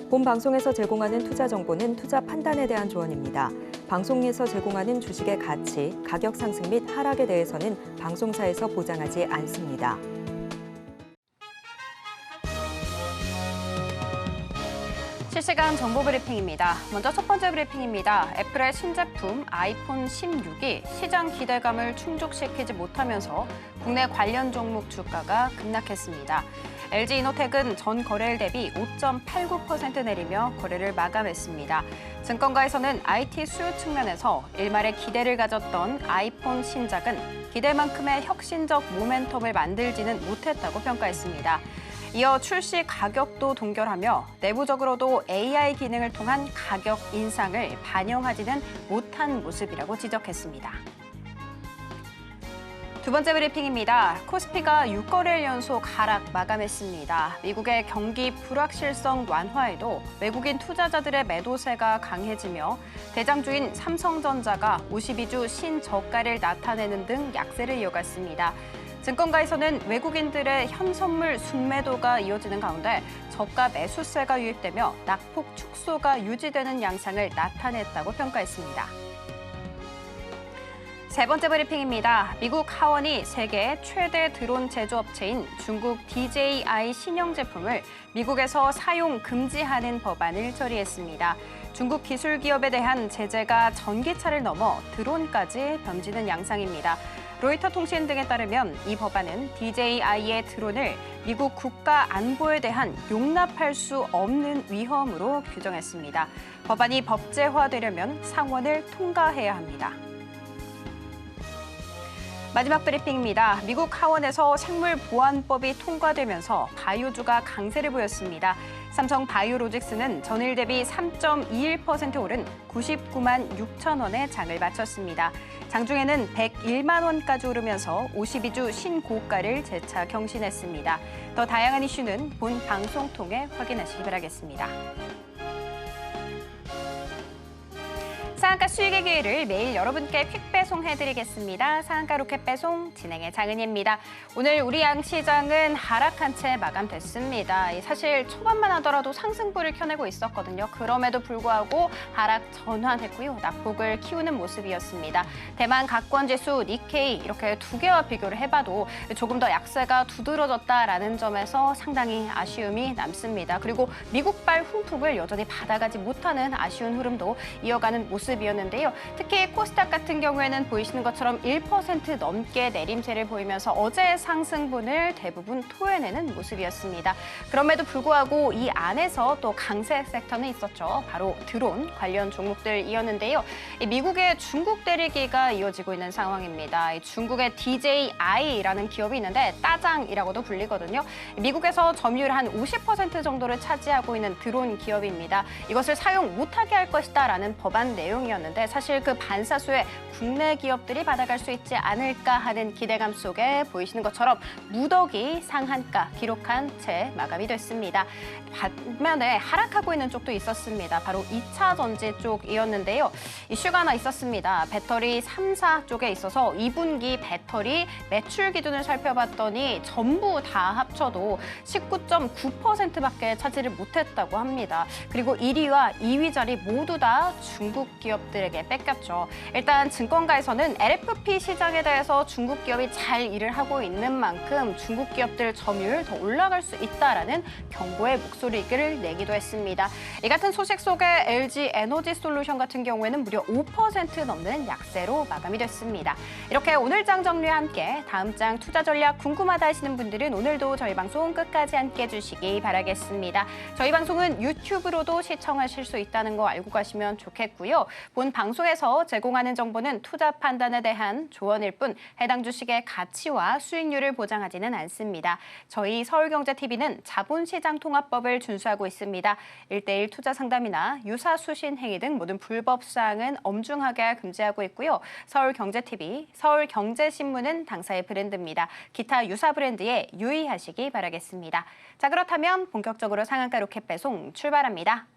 본 방송에서 제공하는 투자 정보는 투자 판단에 대한 조언입니다. 방송에서 제공하는 주식의 가치, 가격 상승 및 하락에 대해서는 방송사에서 보장하지 않습니다. 실시간 정보 브리핑입니다. 먼저 첫 번째 브리핑입니다. 애플의 신제품 아이폰 16이 시장 기대감을 충족시키지 못하면서 국내 관련 종목 주가가 급락했습니다. LG이노텍은 전 거래일 대비 5.89% 내리며 거래를 마감했습니다. 증권가에서는 IT 수요 측면에서 일말의 기대를 가졌던 아이폰 신작은 기대만큼의 혁신적 모멘텀을 만들지는 못했다고 평가했습니다. 이어 출시 가격도 동결하며 내부적으로도 AI 기능을 통한 가격 인상을 반영하지는 못한 모습이라고 지적했습니다. 두 번째 브리핑입니다. 코스피가 6거래일 연속 하락 마감했습니다. 미국의 경기 불확실성 완화에도 외국인 투자자들의 매도세가 강해지며 대장주인 삼성전자가 52주 신저가를 나타내는 등 약세를 이어갔습니다. 증권가에서는 외국인들의 현선물 순매도가 이어지는 가운데 저가 매수세가 유입되며 낙폭 축소가 유지되는 양상을 나타냈다고 평가했습니다. 세 번째 브리핑입니다. 미국 하원이 세계 최대 드론 제조업체인 중국 DJI 신형 제품을 미국에서 사용 금지하는 법안을 처리했습니다. 중국 기술 기업에 대한 제재가 전기차를 넘어 드론까지 번지는 양상입니다. 로이터 통신 등에 따르면 이 법안은 DJI의 드론을 미국 국가 안보에 대한 용납할 수 없는 위험으로 규정했습니다. 법안이 법제화되려면 상원을 통과해야 합니다. 마지막 브리핑입니다. 미국 하원에서 생물보안법이 통과되면서 바이오주가 강세를 보였습니다. 삼성 바이오로직스는 전일 대비 3.21% 오른 99만 6천 원에 장을 마쳤습니다. 장중에는 101만 원까지 오르면서 52주 신고가를 재차 경신했습니다. 더 다양한 이슈는 본 방송 통해 확인하시기 바라겠습니다. 상한가 수익의 기회를 매일 여러분께 퀵 배송해드리겠습니다. 상한가 로켓 배송 진행의 장은희입니다. 오늘 우리 양시장은 하락한 채 마감됐습니다. 사실 초반만 하더라도 상승불을 켜내고 있었거든요. 그럼에도 불구하고 하락 전환했고요. 낙폭을 키우는 모습이었습니다. 대만 각권지수 니케이 이렇게 두 개와 비교를 해봐도 조금 더 약세가 두드러졌다라는 점에서 상당히 아쉬움이 남습니다. 그리고 미국발 훈풍을 여전히 받아가지 못하는 아쉬운 흐름도 이어가는 모습이었는데요. 특히 코스닥 같은 경우에는 보이시는 것처럼 1% 넘게 내림세를 보이면서 어제의 상승분을 대부분 토해내는 모습이었습니다. 그럼에도 불구하고 이 안에서 또 강세 섹터는 있었죠. 바로 드론 관련 종목들이었는데요. 미국의 중국 대리기가 이어지고 있는 상황입니다. 중국의 DJI라는 기업이 있는데 따장이라고도 불리거든요. 미국에서 점유율 한 50% 정도를 차지하고 있는 드론 기업입니다. 이것을 사용 못하게 할 것이다라는 법안 내용이었는데 사실 그 반사수에 국내 기업들이 받아갈 수 있지 않을까 하는 기대감 속에 보이시는 것처럼 무더기 상한가 기록한 채 마감이 됐습니다. 반면에 하락하고 있는 쪽도 있었습니다. 바로 2차 전지 쪽이었는데요. 이슈가 하나 있었습니다. 배터리 3사 쪽에 있어서 2분기 배터리 매출 기준을 살펴봤더니 전부 다 합쳐도 19.9%밖에 차지를 못했다고 합니다. 그리고 1위와 2위 자리 모두 다 중국 기업들에게 뺏겼죠. 일단 증권가에서는 LFP 시장에 대해서 중국 기업이 잘 일을 하고 있는 만큼 중국 기업들 점유율 더 올라갈 수 있다라는 경고의 목소리를 내기도 했습니다. 이 같은 소식 속에 LG 에너지 솔루션 같은 경우에는 무려 5% 넘는 약세로 마감이 됐습니다. 이렇게 오늘 장 정리와 함께 다음 장 투자 전략 궁금하다 하시는 분들은 오늘도 저희 방송 끝까지 함께 해주시기 바라겠습니다. 저희 방송은 유튜브로도 시청하실 수 있다는 거 알고 가시면 좋겠고요. 본 방송에서 제공하는 정보는 투자 판단에 대한 조언일 뿐 해당 주식의 가치와 수익률을 보장하지는 않습니다. 저희 서울경제TV는 자본시장통합법을 준수하고 있습니다. 1:1 투자 상담이나 유사 수신 행위 등 모든 불법 사항은 엄중하게 금지하고 있고요. 서울경제TV, 서울경제신문은 당사의 브랜드입니다. 기타 유사 브랜드에 유의하시기 바라겠습니다. 자, 그렇다면 본격적으로 상한가 로켓 배송 출발합니다.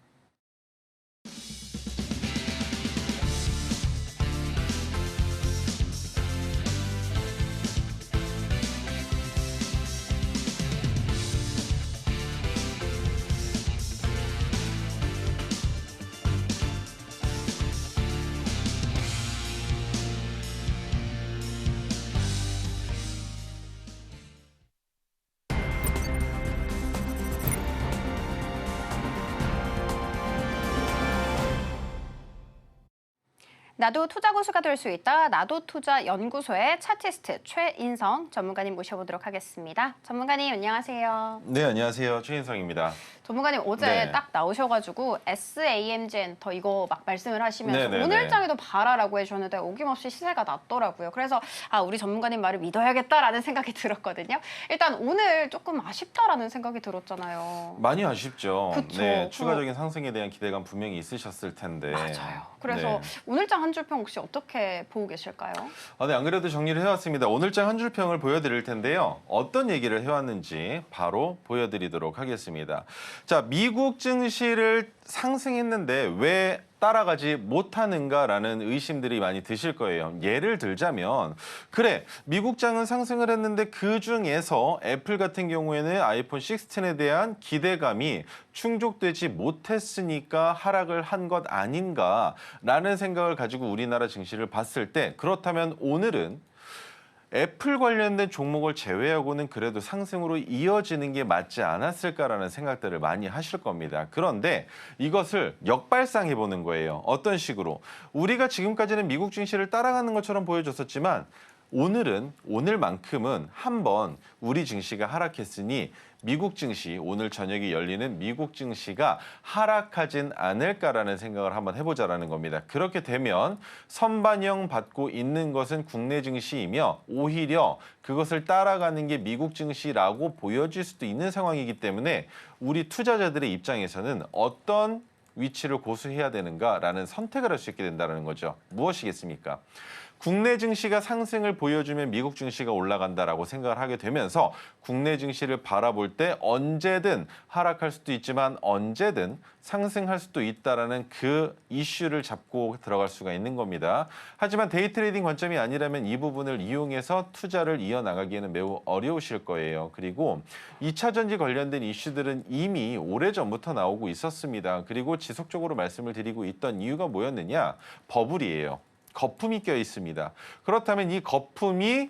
나도 투자 고수가 될 수 있다. 나도 투자 연구소의 차티스트 최인성 전문가님 모셔보도록 하겠습니다. 전문가님 안녕하세요. 네, 안녕하세요. 최인성입니다. 전문가님 어제 네. 딱 나오셔가지고 SAMG 엔터 이거 막 말씀을 하시면서 네네네. 오늘장에도 봐라라고 해주셨는데 어김없이 시세가 낮더라고요. 그래서 우리 전문가님 말을 믿어야겠다라는 생각이 들었거든요. 일단 오늘 조금 아쉽다라는 생각이 들었잖아요. 많이 아쉽죠. 그쵸. 네, 추가적인 상승에 대한 기대감 분명히 있으셨을 텐데. 맞아요. 그래서 네. 오늘장 한 줄평 혹시 어떻게 보고 계실까요? 네, 안 그래도 정리를 해왔습니다. 오늘장 한 줄평을 보여드릴 텐데요. 어떤 얘기를 해왔는지 바로 보여드리도록 하겠습니다. 자, 미국 증시를 상승했는데 왜 따라가지 못하는가라는 의심들이 많이 드실 거예요. 예를 들자면 그래, 미국장은 상승을 했는데 그중에서 애플 같은 경우에는 아이폰 16에 대한 기대감이 충족되지 못했으니까 하락을 한 것 아닌가라는 생각을 가지고 우리나라 증시를 봤을 때, 그렇다면 오늘은 애플 관련된 종목을 제외하고는 그래도 상승으로 이어지는 게 맞지 않았을까라는 생각들을 많이 하실 겁니다. 그런데 이것을 역발상해 보는 거예요. 어떤 식으로? 우리가 지금까지는 미국 증시를 따라가는 것처럼 보여줬었지만 오늘만큼은 한번 우리 증시가 하락했으니 미국 증시, 오늘 저녁에 열리는 미국 증시가 하락하진 않을까라는 생각을 한번 해보자라는 겁니다. 그렇게 되면 선반영 받고 있는 것은 국내 증시이며 오히려 그것을 따라가는 게 미국 증시라고 보여질 수도 있는 상황이기 때문에 우리 투자자들의 입장에서는 어떤 위치를 고수해야 되는가라는 선택을 할 수 있게 된다는 거죠. 무엇이겠습니까? 국내 증시가 상승을 보여주면 미국 증시가 올라간다라고 생각을 하게 되면서 국내 증시를 바라볼 때 언제든 하락할 수도 있지만 언제든 상승할 수도 있다라는 그 이슈를 잡고 들어갈 수가 있는 겁니다. 하지만 데이 트레이딩 관점이 아니라면 이 부분을 이용해서 투자를 이어나가기에는 매우 어려우실 거예요. 그리고 2차 전지 관련된 이슈들은 이미 오래전부터 나오고 있었습니다. 그리고 지속적으로 말씀을 드리고 있던 이유가 뭐였느냐? 버블이에요. 거품이 껴 있습니다. 그렇다면 이 거품이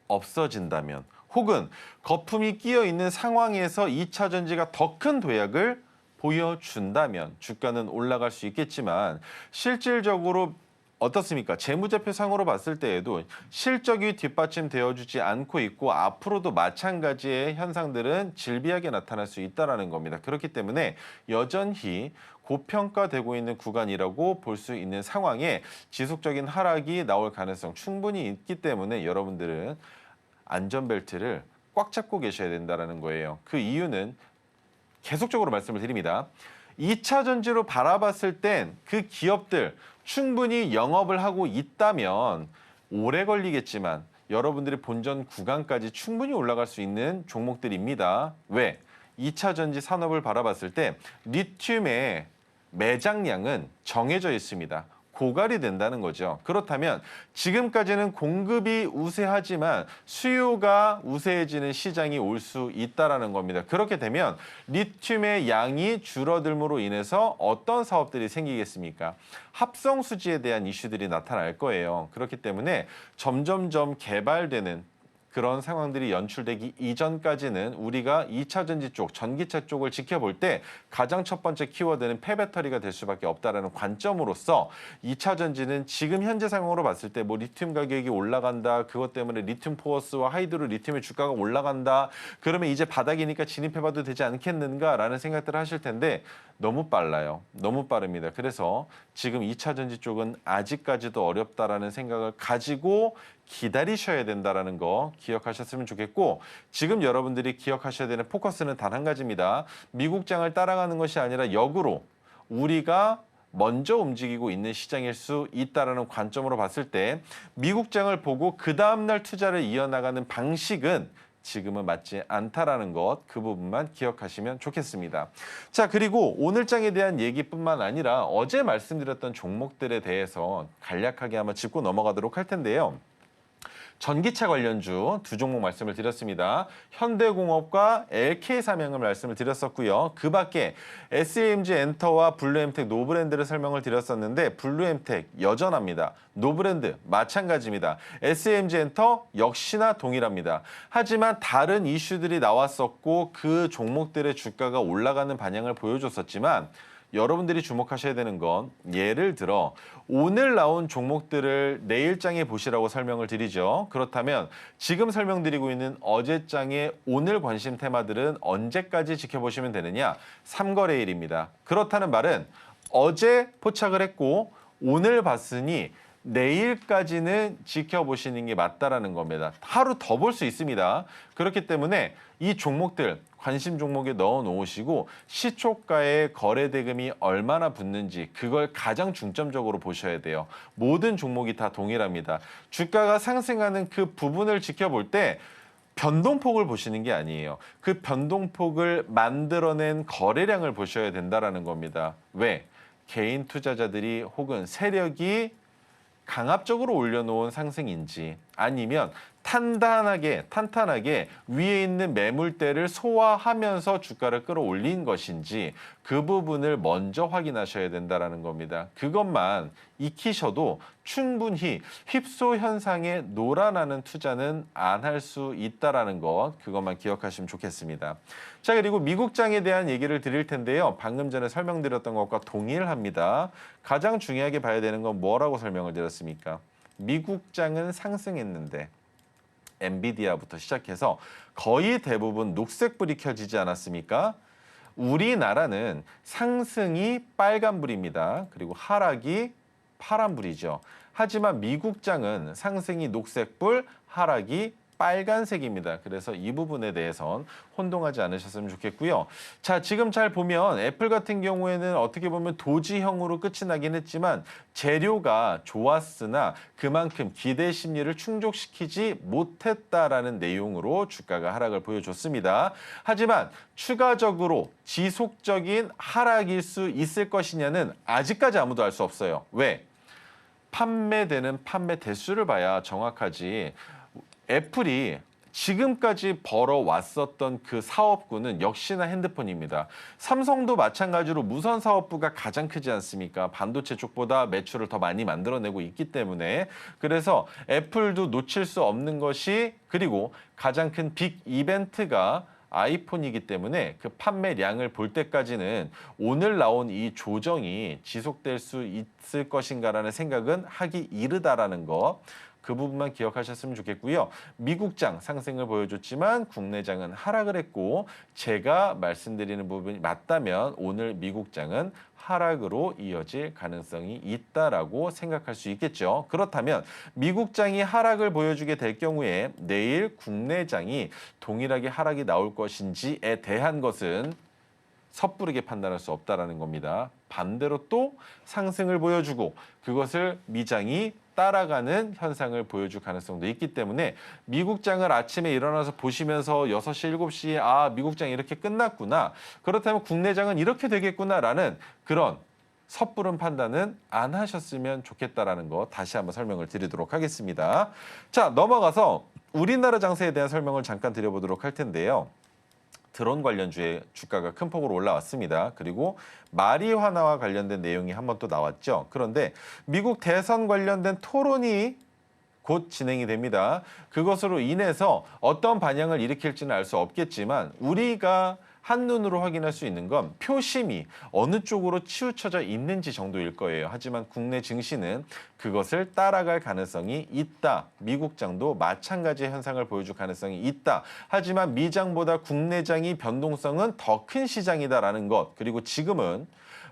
없어진다면 혹은 거품이 끼어 있는 상황에서 2차 전지가 더 큰 도약을 보여준다면 주가는 올라갈 수 있겠지만 실질적으로 어떻습니까? 재무제표상으로 봤을 때에도 실적이 뒷받침되어주지 않고 있고 앞으로도 마찬가지의 현상들은 질비하게 나타날 수 있다는 겁니다. 그렇기 때문에 여전히 고평가되고 있는 구간이라고 볼 수 있는 상황에 지속적인 하락이 나올 가능성 충분히 있기 때문에 여러분들은 안전벨트를 꽉 잡고 계셔야 된다는 거예요. 그 이유는 계속적으로 말씀을 드립니다. 2차 전지로 바라봤을 땐 그 기업들 충분히 영업을 하고 있다면 오래 걸리겠지만 여러분들이 본전 구간까지 충분히 올라갈 수 있는 종목들입니다. 왜? 2차 전지 산업을 바라봤을 때 리튬의 매장량은 정해져 있습니다. 고갈이 된다는 거죠. 그렇다면 지금까지는 공급이 우세하지만 수요가 우세해지는 시장이 올 수 있다는 겁니다. 그렇게 되면 리튬의 양이 줄어들므로 인해서 어떤 사업들이 생기겠습니까? 합성 수지에 대한 이슈들이 나타날 거예요. 그렇기 때문에 점점점 개발되는 그런 상황들이 연출되기 이전까지는 우리가 2차 전지 쪽, 전기차 쪽을 지켜볼 때 가장 첫 번째 키워드는 폐배터리가 될 수밖에 없다라는 관점으로서 2차 전지는 지금 현재 상황으로 봤을 때 뭐 리튬 가격이 올라간다, 그것 때문에 리튬 포어스와 하이드로 리튬의 주가가 올라간다, 그러면 이제 바닥이니까 진입해봐도 되지 않겠는가라는 생각들을 하실 텐데 너무 빨라요. 너무 빠릅니다. 그래서 지금 2차 전지 쪽은 아직까지도 어렵다라는 생각을 가지고 기다리셔야 된다는 거 기억하셨으면 좋겠고, 지금 여러분들이 기억하셔야 되는 포커스는 단 한 가지입니다. 미국장을 따라가는 것이 아니라 역으로 우리가 먼저 움직이고 있는 시장일 수 있다는 관점으로 봤을 때 미국장을 보고 그 다음날 투자를 이어나가는 방식은 지금은 맞지 않다라는 것, 그 부분만 기억하시면 좋겠습니다. 자, 그리고 오늘장에 대한 얘기뿐만 아니라 어제 말씀드렸던 종목들에 대해서 간략하게 한번 짚고 넘어가도록 할 텐데요. 전기차 관련주 두 종목 말씀을 드렸습니다. 현대공업과 LK삼양을 말씀을 드렸었고요. 그 밖에 SAMG 엔터와 블루엠텍 노브랜드를 설명을 드렸었는데 블루엠텍 여전합니다. 노브랜드 마찬가지입니다. SAMG 엔터 역시나 동일합니다. 하지만 다른 이슈들이 나왔었고 그 종목들의 주가가 올라가는 반향을 보여줬었지만 여러분들이 주목하셔야 되는 건 예를 들어 오늘 나온 종목들을 내일장에 보시라고 설명을 드리죠. 그렇다면 지금 설명드리고 있는 어제장의 오늘 관심 테마들은 언제까지 지켜보시면 되느냐? 3거래일입니다. 그렇다는 말은 어제 포착을 했고 오늘 봤으니 내일까지는 지켜보시는 게 맞다라는 겁니다. 하루 더 볼 수 있습니다. 그렇기 때문에 이 종목들 관심 종목에 넣어 놓으시고 시초가에 거래 대금이 얼마나 붙는지 그걸 가장 중점적으로 보셔야 돼요. 모든 종목이 다 동일합니다. 주가가 상승하는 그 부분을 지켜볼 때 변동폭을 보시는 게 아니에요. 그 변동폭을 만들어낸 거래량을 보셔야 된다라는 겁니다. 왜? 개인 투자자들이 혹은 세력이 강압적으로 올려놓은 상승인지 아니면 탄탄하게 위에 있는 매물대를 소화하면서 주가를 끌어올린 것인지 그 부분을 먼저 확인하셔야 된다는 겁니다. 그것만 익히셔도 충분히 휩소 현상에 놀아나는 투자는 안 할 수 있다는 것, 그것만 기억하시면 좋겠습니다. 자, 그리고 미국장에 대한 얘기를 드릴 텐데요. 방금 전에 설명드렸던 것과 동일합니다. 가장 중요하게 봐야 되는 건 뭐라고 설명을 드렸습니까? 미국장은 상승했는데 엔비디아부터 시작해서 거의 대부분 녹색불이 켜지지 않았습니까? 우리나라는 상승이 빨간불입니다. 그리고 하락이 파란불이죠. 하지만 미국장은 상승이 녹색불, 하락이 빨간색입니다. 그래서 이 부분에 대해선 혼동하지 않으셨으면 좋겠고요. 자, 지금 잘 보면 애플 같은 경우에는 어떻게 보면 도지형으로 끝이 나긴 했지만 재료가 좋았으나 그만큼 기대 심리를 충족시키지 못했다라는 내용으로 주가가 하락을 보여줬습니다. 하지만 추가적으로 지속적인 하락일 수 있을 것이냐는 아직까지 아무도 알 수 없어요. 왜? 판매되는 판매 대수를 봐야 정확하지. 애플이 지금까지 벌어왔었던 그 사업구는 역시나 핸드폰입니다. 삼성도 마찬가지로 무선 사업부가 가장 크지 않습니까? 반도체 쪽보다 매출을 더 많이 만들어내고 있기 때문에 그래서 애플도 놓칠 수 없는 것이 그리고 가장 큰 빅 이벤트가 아이폰이기 때문에 그 판매량을 볼 때까지는 오늘 나온 이 조정이 지속될 수 있을 것인가라는 생각은 하기 이르다라는 거. 그 부분만 기억하셨으면 좋겠고요. 미국장 상승을 보여줬지만 국내장은 하락을 했고 제가 말씀드리는 부분이 맞다면 오늘 미국장은 하락으로 이어질 가능성이 있다라고 생각할 수 있겠죠. 그렇다면 미국장이 하락을 보여주게 될 경우에 내일 국내장이 동일하게 하락이 나올 것인지에 대한 것은 섣부르게 판단할 수 없다라는 겁니다. 반대로 또 상승을 보여주고 그것을 미장이 따라가는 현상을 보여줄 가능성도 있기 때문에 미국장을 아침에 일어나서 보시면서 6시, 7시에 아, 미국장이 이렇게 끝났구나. 그렇다면 국내장은 이렇게 되겠구나라는 그런 섣부른 판단은 안 하셨으면 좋겠다라는 거 다시 한번 설명을 드리도록 하겠습니다. 자, 넘어가서 우리나라 장세에 대한 설명을 잠깐 드려보도록 할 텐데요. 드론 관련주의 주가가 큰 폭으로 올라왔습니다. 그리고 마리화나와 관련된 내용이 한번 또 나왔죠. 그런데 미국 대선 관련된 토론이 곧 진행이 됩니다. 그것으로 인해서 어떤 반향을 일으킬지는 알 수 없겠지만 우리가 한눈으로 확인할 수 있는 건 표심이 어느 쪽으로 치우쳐져 있는지 정도일 거예요. 하지만 국내 증시는 그것을 따라갈 가능성이 있다. 미국장도 마찬가지의 현상을 보여줄 가능성이 있다. 하지만 미장보다 국내장이 변동성은 더 큰 시장이다라는 것. 그리고 지금은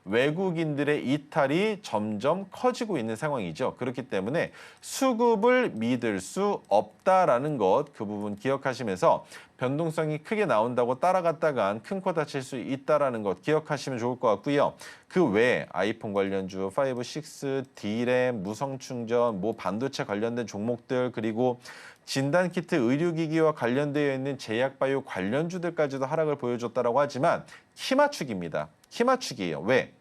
외국인들의 이탈이 점점 커지고 있는 상황이죠. 그렇기 때문에 수급을 믿을 수 없다라는 것, 그 부분 기억하시면서 변동성이 크게 나온다고 따라갔다간 큰 코 다칠 수 있다라는 것 기억하시면 좋을 것 같고요. 그 외에 아이폰 관련주, 5, 6, D램, 무성충전, 반도체 관련된 종목들 그리고 진단키트 의료기기와 관련되어 있는 제약바이오 관련주들까지도 하락을 보여줬다라고 하지만 키맞추기입니다. 키맞추기예요. 왜?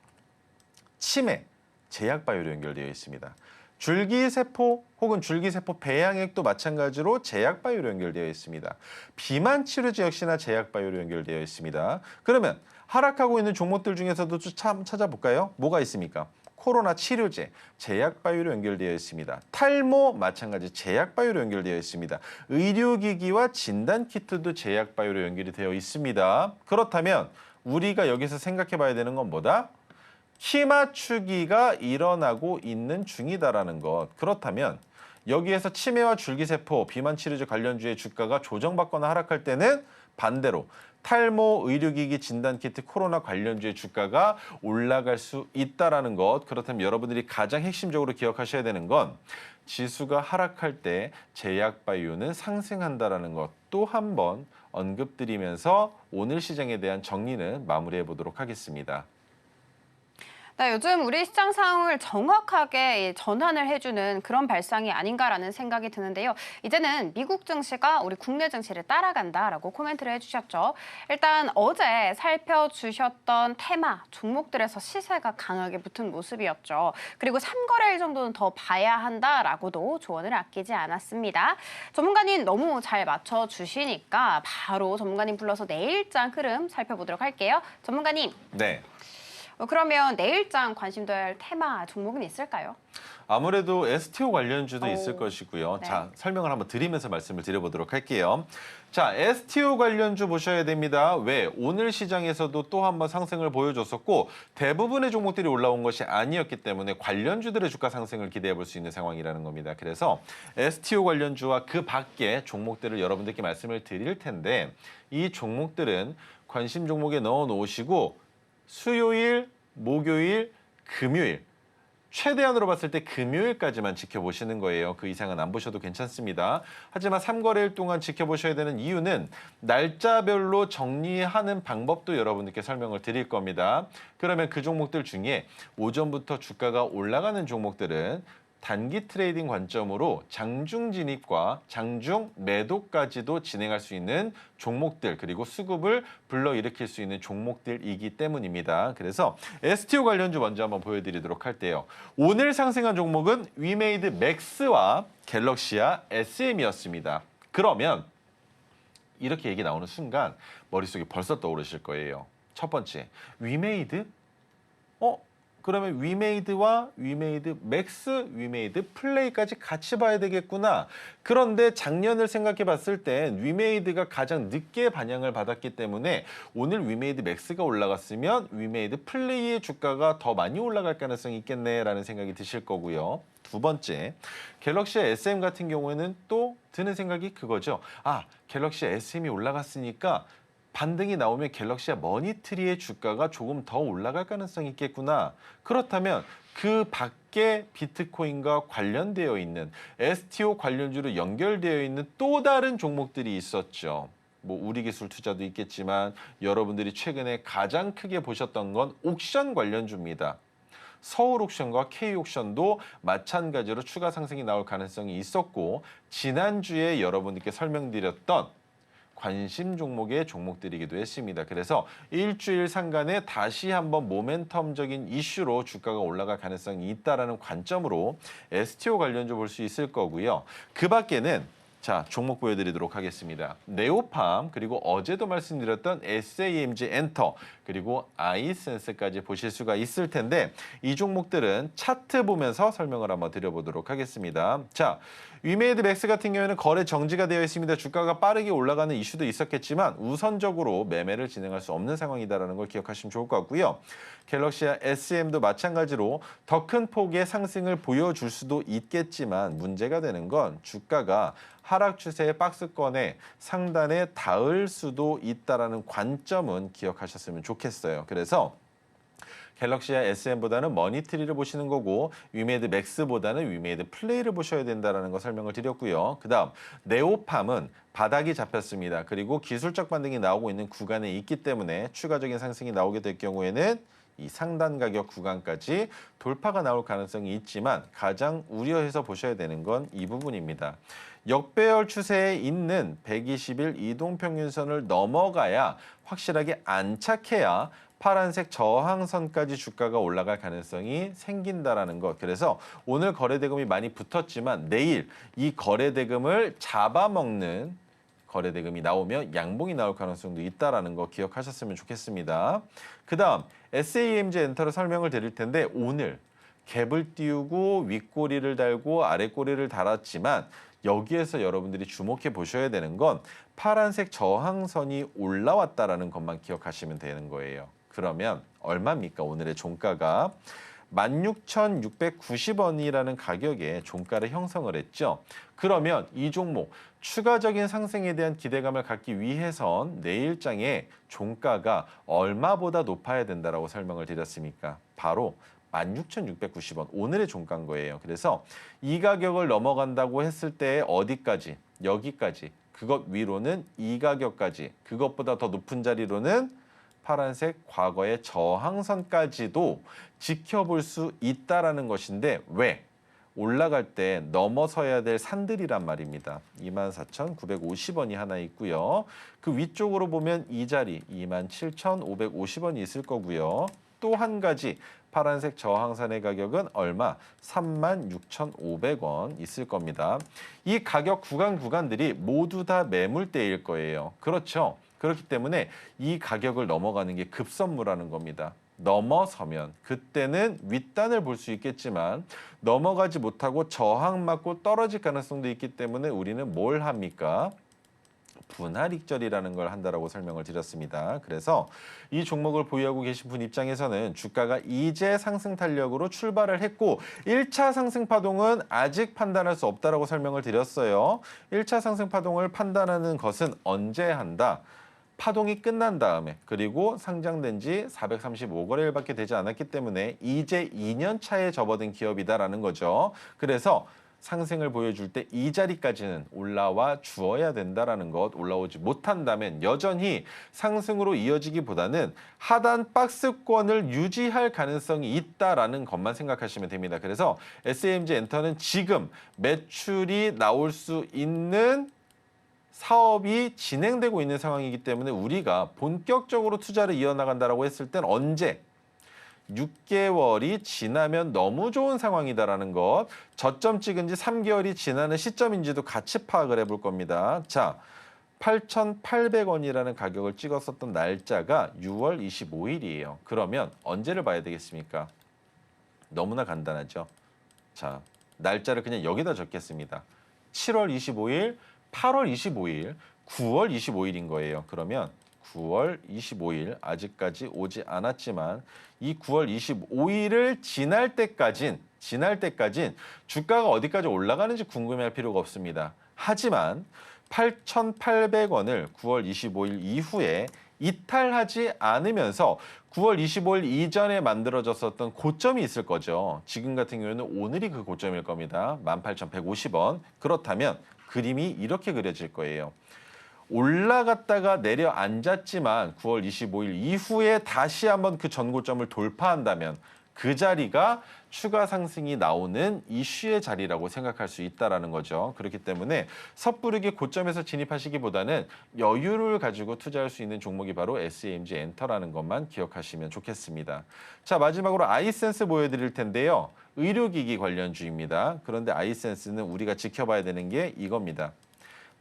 치매, 제약바이오로 연결되어 있습니다. 줄기세포 혹은 줄기세포 배양액도 마찬가지로 제약바이오로 연결되어 있습니다. 비만 치료제 역시나 제약바이오로 연결되어 있습니다. 그러면 하락하고 있는 종목들 중에서도 참 찾아볼까요? 뭐가 있습니까? 코로나 치료제, 제약바이오로 연결되어 있습니다. 탈모 마찬가지 제약바이오로 연결되어 있습니다. 의료기기와 진단키트도 제약바이오로 연결이 되어 있습니다. 그렇다면 우리가 여기서 생각해 봐야 되는 건 뭐다? 키 맞추기가 일어나고 있는 중이다라는 것. 그렇다면 여기에서 치매와 줄기세포, 비만 치료제 관련주의 주가가 조정받거나 하락할 때는 반대로 탈모, 의료기기 진단키트, 코로나 관련주의 주가가 올라갈 수 있다라는 것. 그렇다면 여러분들이 가장 핵심적으로 기억하셔야 되는 건 지수가 하락할 때 제약바이오는 상승한다라는 것 또 한 번 언급드리면서 오늘 시장에 대한 정리는 마무리해 보도록 하겠습니다. 네, 요즘 우리 시장 상황을 정확하게 전환을 해주는 그런 발상이 아닌가라는 생각이 드는데요. 이제는 미국 증시가 우리 국내 증시를 따라간다라고 코멘트를 해주셨죠. 일단 어제 살펴주셨던 테마 종목들에서 시세가 강하게 붙은 모습이었죠. 그리고 3거래일 정도는 더 봐야 한다라고도 조언을 아끼지 않았습니다. 전문가님 너무 잘 맞춰주시니까 바로 전문가님 불러서 내일장 흐름 살펴보도록 할게요. 전문가님. 네. 그러면 내일장 관심도 할 테마 종목은 있을까요? 아무래도 STO 관련주도 있을 오, 것이고요. 네. 자, 설명을 한번 드리면서 말씀을 드려보도록 할게요. 자, STO 관련주 보셔야 됩니다. 왜? 오늘 시장에서도 또 한 번 상승을 보여줬었고 대부분의 종목들이 올라온 것이 아니었기 때문에 관련주들의 주가 상승을 기대해 볼 수 있는 상황이라는 겁니다. 그래서 STO 관련주와 그 밖의 종목들을 여러분들께 말씀을 드릴 텐데 이 종목들은 관심 종목에 넣어 놓으시고 수요일, 목요일, 금요일 최대한으로 봤을 때 금요일까지만 지켜보시는 거예요. 그 이상은 안 보셔도 괜찮습니다. 하지만 3거래일 동안 지켜보셔야 되는 이유는 날짜별로 정리하는 방법도 여러분들께 설명을 드릴 겁니다. 그러면 그 종목들 중에 오전부터 주가가 올라가는 종목들은 단기 트레이딩 관점으로 장중 진입과 장중 매도까지도 진행할 수 있는 종목들 그리고 수급을 불러일으킬 수 있는 종목들이기 때문입니다. 그래서 STO 관련주 먼저 한번 보여드리도록 할게요. 오늘 상승한 종목은 위메이드 맥스와 갤럭시아 SM이었습니다. 그러면 이렇게 얘기 나오는 순간 머릿속에 벌써 떠오르실 거예요. 첫 번째, 위메이드? 그러면 위메이드와 위메이드 맥스, 위메이드 플레이까지 같이 봐야 되겠구나. 그런데 작년을 생각해 봤을 땐 위메이드가 가장 늦게 반영을 받았기 때문에 오늘 위메이드 맥스가 올라갔으면 위메이드 플레이의 주가가 더 많이 올라갈 가능성이 있겠네라는 생각이 드실 거고요. 두 번째, 갤럭시 SM 같은 경우에는 또 드는 생각이 그거죠. 갤럭시 SM이 올라갔으니까 반등이 나오면 갤럭시와 머니트리의 주가가 조금 더 올라갈 가능성이 있겠구나. 그렇다면 그 밖에 비트코인과 관련되어 있는 STO 관련주로 연결되어 있는 또 다른 종목들이 있었죠. 뭐 우리기술 투자도 있겠지만 여러분들이 최근에 가장 크게 보셨던 건 옥션 관련주입니다. 서울 옥션과 K 옥션도 마찬가지로 추가 상승이 나올 가능성이 있었고 지난주에 여러분들께 설명드렸던 관심 종목의 종목들이기도 했습니다. 그래서 일주일 상간에 다시 한번 모멘텀적인 이슈로 주가가 올라갈 가능성이 있다는 관점으로 STO 관련주 볼 수 있을 거고요. 그 밖에는 자, 종목 보여드리도록 하겠습니다. 네오팜 그리고 어제도 말씀드렸던 SAMG 엔터 그리고 아이센스까지 보실 수가 있을 텐데 이 종목들은 차트 보면서 설명을 한번 드려보도록 하겠습니다. 자, 위메이드 맥스 같은 경우에는 거래 정지가 되어 있습니다. 주가가 빠르게 올라가는 이슈도 있었겠지만 우선적으로 매매를 진행할 수 없는 상황이다라는 걸 기억하시면 좋을 것 같고요. 갤럭시아 SM도 마찬가지로 더 큰 폭의 상승을 보여줄 수도 있겠지만 문제가 되는 건 주가가 하락 추세의 박스권에 상단에 닿을 수도 있다라는 관점은 기억하셨으면 좋겠어요. 그래서 갤럭시아 SM보다는 머니트리를 보시는 거고 위메이드 맥스보다는 위메이드 플레이를 보셔야 된다는 거 설명을 드렸고요. 그다음 네오팜은 바닥이 잡혔습니다. 그리고 기술적 반등이 나오고 있는 구간에 있기 때문에 추가적인 상승이 나오게 될 경우에는 이 상단 가격 구간까지 돌파가 나올 가능성이 있지만 가장 우려해서 보셔야 되는 건 이 부분입니다. 역배열 추세에 있는 120일 이동평균선을 넘어가야 확실하게 안착해야 파란색 저항선까지 주가가 올라갈 가능성이 생긴다라는 것. 그래서 오늘 거래대금이 많이 붙었지만 내일 이 거래대금을 잡아먹는 거래대금이 나오면 양봉이 나올 가능성도 있다라는 거 기억하셨으면 좋겠습니다. 그다음 SAMG 엔터를 설명을 드릴 텐데 오늘 갭을 띄우고 윗꼬리를 달고 아랫꼬리를 달았지만 여기에서 여러분들이 주목해 보셔야 되는 건 파란색 저항선이 올라왔다라는 것만 기억하시면 되는 거예요. 그러면 얼마입니까? 오늘의 종가가 16,690원이라는 가격에 종가를 형성을 했죠. 그러면 이 종목 추가적인 상승에 대한 기대감을 갖기 위해선 내일장에 종가가 얼마보다 높아야 된다라고 설명을 드렸습니까? 바로 16,690원 오늘의 종가인 거예요. 그래서 이 가격을 넘어간다고 했을 때 어디까지? 여기까지. 그것 위로는 이 가격까지. 그것보다 더 높은 자리로는 파란색 과거의 저항선까지도 지켜볼 수 있다라는 것인데 왜? 올라갈 때 넘어서야 될 산들이란 말입니다. 24,950원이 하나 있고요. 그 위쪽으로 보면 이 자리 27,550원이 있을 거고요. 또 한 가지 파란색 저항선의 가격은 얼마? 36,500원 있을 겁니다. 이 가격 구간들이 모두 다 매물대일 거예요. 그렇죠? 그렇기 때문에 이 가격을 넘어가는 게 급선무라는 겁니다. 넘어서면 그때는 윗단을 볼 수 있겠지만 넘어가지 못하고 저항 맞고 떨어질 가능성도 있기 때문에 우리는 뭘 합니까? 분할익절이라는 걸 한다라고 설명을 드렸습니다. 그래서 이 종목을 보유하고 계신 분 입장에서는 주가가 이제 상승 탄력으로 출발을 했고 1차 상승 파동은 아직 판단할 수 없다라고 설명을 드렸어요. 1차 상승 파동을 판단하는 것은 언제 한다? 파동이 끝난 다음에 그리고 상장된 지 435거래일밖에 되지 않았기 때문에 이제 2년 차에 접어든 기업이다라는 거죠. 그래서 상승을 보여줄 때 이 자리까지는 올라와 주어야 된다라는 것. 올라오지 못한다면 여전히 상승으로 이어지기보다는 하단 박스권을 유지할 가능성이 있다라는 것만 생각하시면 됩니다. 그래서 SMG 엔터는 지금 매출이 나올 수 있는 사업이 진행되고 있는 상황이기 때문에 우리가 본격적으로 투자를 이어나간다라고 했을 땐 언제? 6개월이 지나면 너무 좋은 상황이다라는 것. 저점 찍은 지 3개월이 지나는 시점인지도 같이 파악을 해볼 겁니다. 자, 8,800원이라는 가격을 찍었었던 날짜가 6월 25일이에요. 그러면 언제를 봐야 되겠습니까? 너무나 간단하죠. 자, 날짜를 그냥 여기다 적겠습니다. 7월 25일, 8월 25일, 9월 25일인 거예요. 그러면 9월 25일 아직까지 오지 않았지만 이 9월 25일을 지날 때까진 주가가 어디까지 올라가는지 궁금해할 필요가 없습니다. 하지만 8,800원을 9월 25일 이후에 이탈하지 않으면서 9월 25일 이전에 만들어졌었던 고점이 있을 거죠. 지금 같은 경우에는 오늘이 그 고점일 겁니다. 18,150원. 그렇다면 그림이 이렇게 그려질 거예요. 올라갔다가 내려앉았지만 9월 25일 이후에 다시 한번 그 전고점을 돌파한다면 그 자리가 추가 상승이 나오는 이슈의 자리라고 생각할 수 있다는 거죠. 그렇기 때문에 섣부르게 고점에서 진입하시기보다는 여유를 가지고 투자할 수 있는 종목이 바로 SMG 엔터라는 것만 기억하시면 좋겠습니다. 자, 마지막으로 아이센스 보여드릴 텐데요. 의료기기 관련주입니다. 그런데 아이센스는 우리가 지켜봐야 되는 게 이겁니다.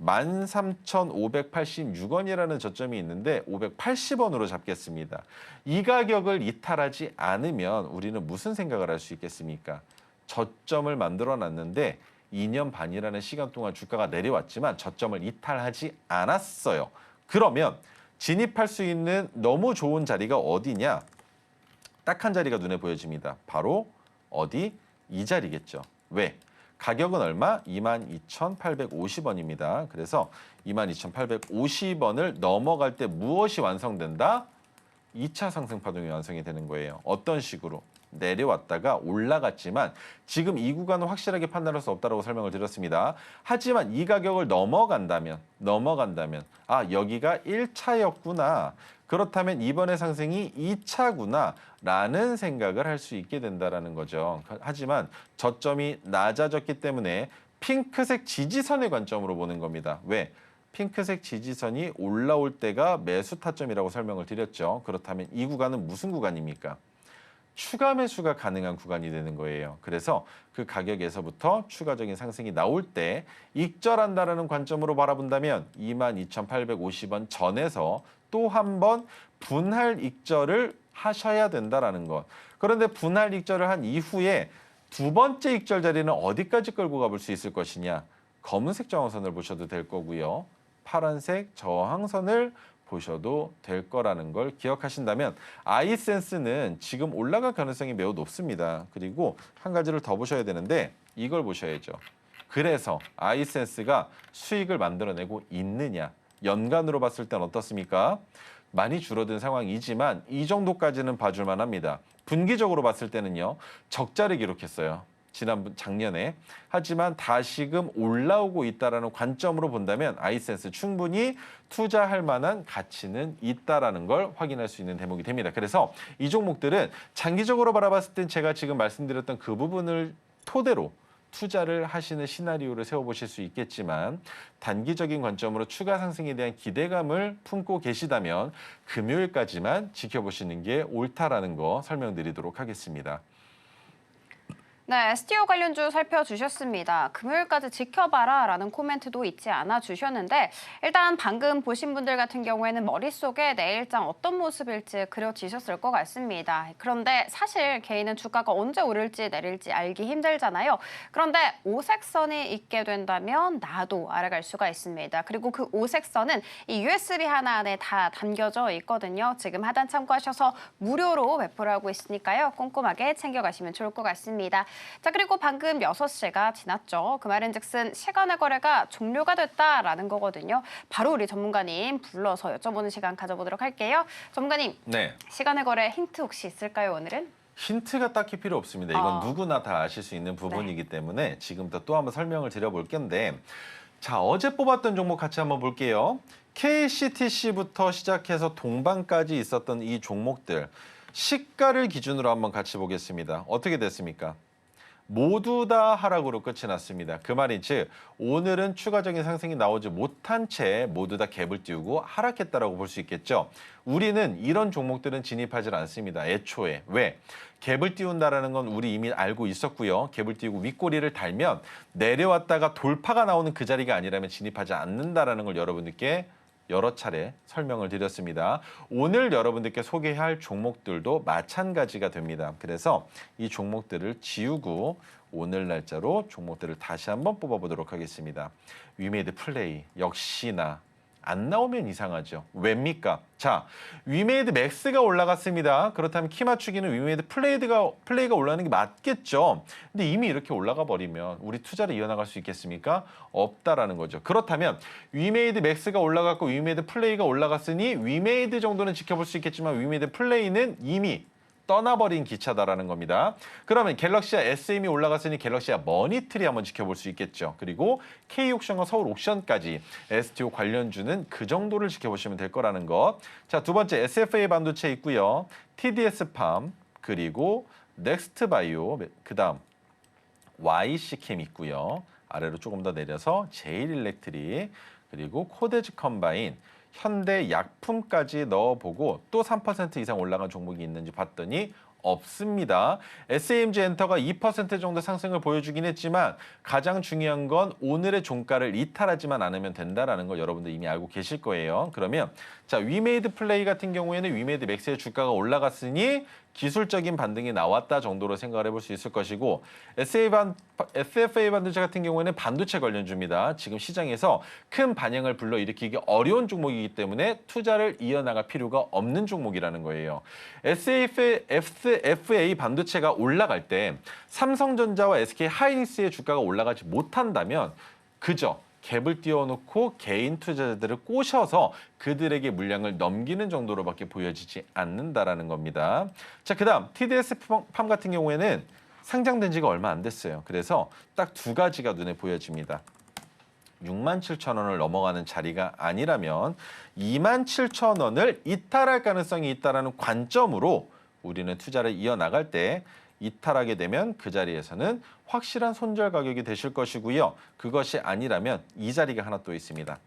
13,586원이라는 저점이 있는데 580원으로 잡겠습니다. 이 가격을 이탈하지 않으면 우리는 무슨 생각을 할 수 있겠습니까? 저점을 만들어 놨는데 2년 반이라는 시간 동안 주가가 내려왔지만 저점을 이탈하지 않았어요. 그러면 진입할 수 있는 너무 좋은 자리가 어디냐? 딱 한 자리가 눈에 보여집니다. 바로 어디? 이 자리겠죠. 왜? 가격은 얼마? 22,850원입니다. 그래서 22,850원을 넘어갈 때 무엇이 완성된다? 2차 상승 파동이 완성이 되는 거예요. 어떤 식으로? 내려왔다가 올라갔지만 지금 이 구간은 확실하게 판단할 수 없다고 설명을 드렸습니다. 하지만 이 가격을 넘어간다면 아, 여기가 1차였구나. 그렇다면 이번의 상승이 2차구나 라는 생각을 할 수 있게 된다는 거죠. 하지만 저점이 낮아졌기 때문에 핑크색 지지선의 관점으로 보는 겁니다. 왜? 핑크색 지지선이 올라올 때가 매수 타점이라고 설명을 드렸죠. 그렇다면 이 구간은 무슨 구간입니까? 추가 매수가 가능한 구간이 되는 거예요. 그래서 그 가격에서부터 추가적인 상승이 나올 때 익절한다라는 관점으로 바라본다면 22,850원 전에서 또 한 번 분할 익절을 하셔야 된다라는 것. 그런데 분할 익절을 한 이후에 두 번째 익절 자리는 어디까지 끌고 가볼 수 있을 것이냐. 검은색 저항선을 보셔도 될 거고요. 파란색 저항선을 보셔도 될 거라는 걸 기억하신다면 아이센스는 지금 올라갈 가능성이 매우 높습니다. 그리고 한 가지를 더 보셔야 되는데 이걸 보셔야죠. 그래서 아이센스가 수익을 만들어내고 있느냐. 연간으로 봤을 땐 어떻습니까? 많이 줄어든 상황이지만 이 정도까지는 봐줄 만합니다. 분기적으로 봤을 때는요. 적자를 기록했어요. 작년에. 하지만 다시금 올라오고 있다는 관점으로 본다면 아이센스 충분히 투자할 만한 가치는 있다는 걸 확인할 수 있는 대목이 됩니다. 그래서 이 종목들은 장기적으로 바라봤을 땐 제가 지금 말씀드렸던 그 부분을 토대로 투자를 하시는 시나리오를 세워보실 수 있겠지만 단기적인 관점으로 추가 상승에 대한 기대감을 품고 계시다면 금요일까지만 지켜보시는 게 옳다라는 거 설명드리도록 하겠습니다. 네, 스티어 관련주 살펴주셨습니다. 금요일까지 지켜봐라 라는 코멘트도 잊지 않아 주셨는데 일단 방금 보신 분들 같은 경우에는 머릿속에 내일장 어떤 모습일지 그려지셨을 것 같습니다. 그런데 사실 개인은 주가가 언제 오를지 내릴지 알기 힘들잖아요. 그런데 오색선이 있게 된다면 나도 알아갈 수가 있습니다. 그리고 그 오색선은 이 USB 하나 안에 다 담겨져 있거든요. 지금 하단 참고하셔서 무료로 배포를 하고 있으니까요. 꼼꼼하게 챙겨가시면 좋을 것 같습니다. 자, 그리고 방금 6시가 지났죠. 그 말인즉슨 시간의 거래가 종료가 됐다라는 거거든요. 바로 우리 전문가님 불러서 여쭤보는 시간 가져보도록 할게요. 전문가님, 네. 시간의 거래 힌트 혹시 있을까요, 오늘은? 힌트가 딱히 필요 없습니다. 이건 누구나 다 아실 수 있는 부분이기 때문에 지금부터 또 한번 설명을 드려볼 건데 자, 어제 뽑았던 종목 같이 한번 볼게요. KCTC부터 시작해서 동방까지 있었던 이 종목들 시가를 기준으로 한번 같이 보겠습니다. 어떻게 됐습니까? 모두 다 하락으로 끝이 났습니다. 그 말인 즉 오늘은 추가적인 상승이 나오지 못한 채 모두 다 갭을 띄우고 하락했다라고 볼 수 있겠죠. 우리는 이런 종목들은 진입하지 않습니다. 애초에. 왜? 갭을 띄운다라는 건 우리 이미 알고 있었고요. 갭을 띄우고 윗꼬리를 달면 내려왔다가 돌파가 나오는 그 자리가 아니라면 진입하지 않는다라는 걸 여러분들께 여러 차례 설명을 드렸습니다. 오늘 여러분들께 소개할 종목들도 마찬가지가 됩니다. 그래서 이 종목들을 지우고 오늘 날짜로 종목들을 다시 한번 뽑아보도록 하겠습니다. 위메이드 플레이 역시나 안 나오면 이상하죠. 왜입니까? 자, 위메이드 맥스가 올라갔습니다. 그렇다면 키 맞추기는 위메이드 플레이가 올라가는 게 맞겠죠. 근데 이미 이렇게 올라가 버리면 우리 투자를 이어나갈 수 있겠습니까? 없다라는 거죠. 그렇다면 위메이드 맥스가 올라갔고 위메이드 플레이가 올라갔으니 위메이드 정도는 지켜볼 수 있겠지만 위메이드 플레이는 이미 떠나버린 기차다라는 겁니다. 그러면 갤럭시아 SM이 올라갔으니 갤럭시아 머니트리 한번 지켜볼 수 있겠죠. 그리고 K옥션과 서울옥션까지 STO 관련주는 그 정도를 지켜보시면 될 거라는 것. 자, 두 번째 SFA 반도체 있고요. TDS팜 그리고 넥스트바이오 그다음 YC캠 있고요. 아래로 조금 더 내려서 제일일렉트릭 그리고 코데즈 컴바인 현대약품까지 넣어보고 또 3% 이상 올라간 종목이 있는지 봤더니 없습니다. SAMG 엔터가 2% 정도 상승을 보여주긴 했지만 가장 중요한 건 오늘의 종가를 이탈하지만 않으면 된다는 걸 여러분들 이미 알고 계실 거예요. 그러면 자, 위메이드 플레이 같은 경우에는 위메이드 맥스의 주가가 올라갔으니 기술적인 반등이 나왔다 정도로 생각을 해볼 수 있을 것이고 SFA 반도체 같은 경우에는 반도체 관련주입니다. 지금 시장에서 큰 반향을 불러일으키기 어려운 종목이기 때문에 투자를 이어나갈 필요가 없는 종목이라는 거예요. SFA 반도체가 올라갈 때 삼성전자와 SK 하이닉스의 주가가 올라가지 못한다면 그저 갭을 띄워놓고 개인 투자자들을 꼬셔서 그들에게 물량을 넘기는 정도로밖에 보여지지 않는다라는 겁니다. 자, 그다음 TDS팜 같은 경우에는 상장된 지가 얼마 안 됐어요. 그래서 딱 두 가지가 눈에 보여집니다. 67,000원을 넘어가는 자리가 아니라면 27,000원을 이탈할 가능성이 있다는 관점으로 우리는 투자를 이어나갈 때 이탈하게 되면 그 자리에서는 확실한 손절 가격이 되실 것이고요. 그것이 아니라면 이 자리가 하나 또 있습니다.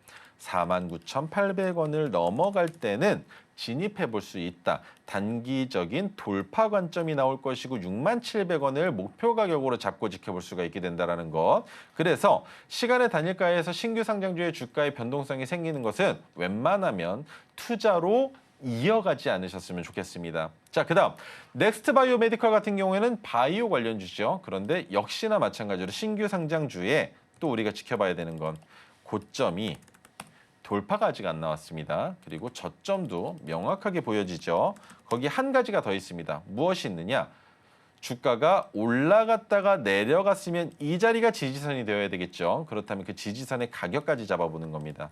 49,800원을 넘어갈 때는 진입해 볼 수 있다. 단기적인 돌파 관점이 나올 것이고 67,000원을 목표 가격으로 잡고 지켜볼 수가 있게 된다는 것. 그래서 시간의 단일가에서 신규 상장주의 주가의 변동성이 생기는 것은 웬만하면 투자로 이어가지 않으셨으면 좋겠습니다. 자, 그다음 넥스트 바이오 메디컬 같은 경우에는 바이오 관련주죠. 그런데 역시나 마찬가지로 신규 상장주에 또 우리가 지켜봐야 되는 건 고점이 돌파가 아직 안 나왔습니다. 그리고 저점도 명확하게 보여지죠. 거기 한 가지가 더 있습니다. 무엇이 있느냐? 주가가 올라갔다가 내려갔으면 이 자리가 지지선이 되어야 되겠죠. 그렇다면 그 지지선의 가격까지 잡아보는 겁니다.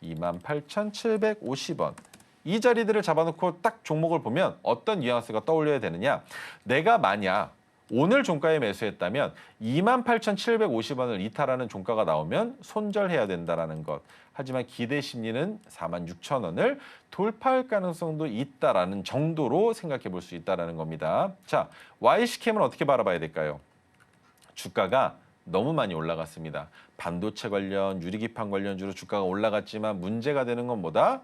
28,750원. 이 자리들을 잡아놓고 딱 종목을 보면 어떤 뉘앙스가 떠올려야 되느냐. 내가 만약 오늘 종가에 매수했다면 28,750원을 이탈하는 종가가 나오면 손절해야 된다는 것. 하지만 기대 심리는 46,000원을 돌파할 가능성도 있다라는 정도로 생각해 볼 수 있다는 겁니다. 자, YC캠은 어떻게 바라봐야 될까요? 주가가 너무 많이 올라갔습니다. 반도체 관련, 유리기판 관련주로 주가가 올라갔지만 문제가 되는 건 뭐다?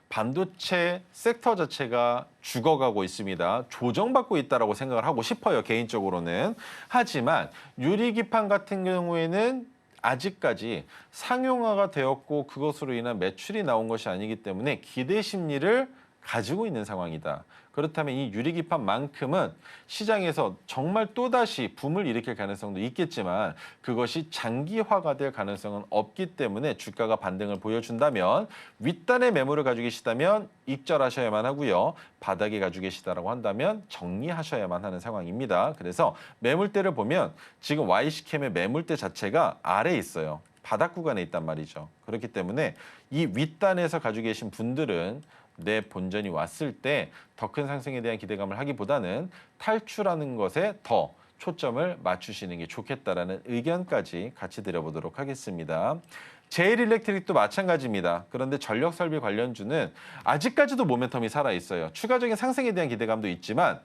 반도체 섹터 자체가 죽어가고 있습니다. 조정받고 있다라고 생각을 하고 싶어요, 개인적으로는. 하지만 유리기판 같은 경우에는 아직까지 상용화가 되었고 그것으로 인한 매출이 나온 것이 아니기 때문에 기대 심리를 가지고 있는 상황이다. 그렇다면 이 유리기판만큼은 시장에서 정말 또다시 붐을 일으킬 가능성도 있겠지만 그것이 장기화가 될 가능성은 없기 때문에 주가가 반등을 보여준다면 윗단의 매물을 가지고 계시다면 익절하셔야만 하고요. 바닥에 가지고 계시다라고 한다면 정리하셔야만 하는 상황입니다. 그래서 매물대를 보면 지금 YC캠의 매물대 자체가 아래에 있어요. 바닥 구간에 있단 말이죠. 그렇기 때문에 이 윗단에서 가지고 계신 분들은 내 본전이 왔을 때 더 큰 상승에 대한 기대감을 하기보다는 탈출하는 것에 더 초점을 맞추시는 게 좋겠다라는 의견까지 같이 드려보도록 하겠습니다. 제일일렉트릭도 마찬가지입니다. 그런데 전력설비 관련주는 아직까지도 모멘텀이 살아있어요. 추가적인 상승에 대한 기대감도 있지만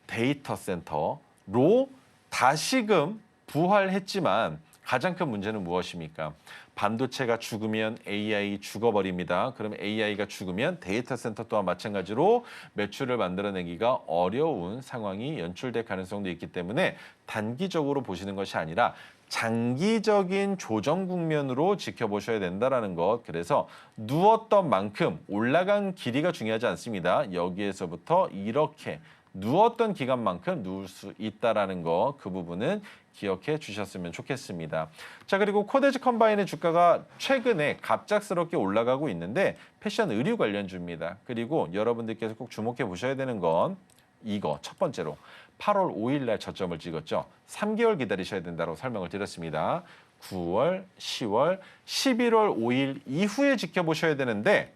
데이터 센터로 다시금 부활했지만 가장 큰 문제는 무엇입니까? 반도체가 죽으면 AI 죽어버립니다. 그러면 AI가 죽으면 데이터 센터 또한 마찬가지로 매출을 만들어내기가 어려운 상황이 연출될 가능성도 있기 때문에 단기적으로 보시는 것이 아니라 장기적인 조정 국면으로 지켜보셔야 된다는 것. 그래서 누웠던 만큼 올라간 길이가 중요하지 않습니다. 여기에서부터 이렇게 누웠던 기간만큼 누울 수 있다는 거, 그 부분은 기억해 주셨으면 좋겠습니다. 자, 그리고 코데지 컴바인의 주가가 최근에 갑작스럽게 올라가고 있는데 패션 의류 관련주입니다. 그리고 여러분들께서 꼭 주목해 보셔야 되는 건 이거 첫 번째로 8월 5일 날 저점을 찍었죠. 3개월 기다리셔야 된다고 설명을 드렸습니다. 9월, 10월, 11월 5일 이후에 지켜보셔야 되는데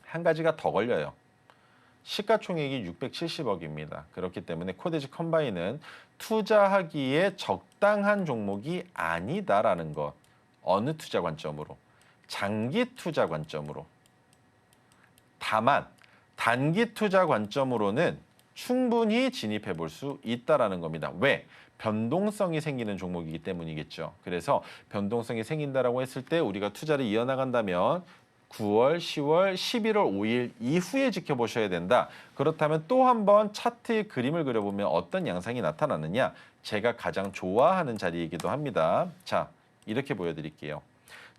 한 가지가 더 걸려요. 시가총액이 670억입니다. 그렇기 때문에 코데지 컴바인은 투자하기에 적당한 종목이 아니다라는 것. 어느 투자 관점으로? 장기 투자 관점으로. 다만 단기 투자 관점으로는 충분히 진입해 볼 수 있다라는 겁니다. 왜? 변동성이 생기는 종목이기 때문이겠죠. 그래서 변동성이 생긴다라고 했을 때 우리가 투자를 이어나간다면 9월, 10월, 11월 5일 이후에 지켜보셔야 된다. 그렇다면 또 한 번 차트의 그림을 그려보면 어떤 양상이 나타나느냐? 제가 가장 좋아하는 자리이기도 합니다. 자, 이렇게 보여드릴게요.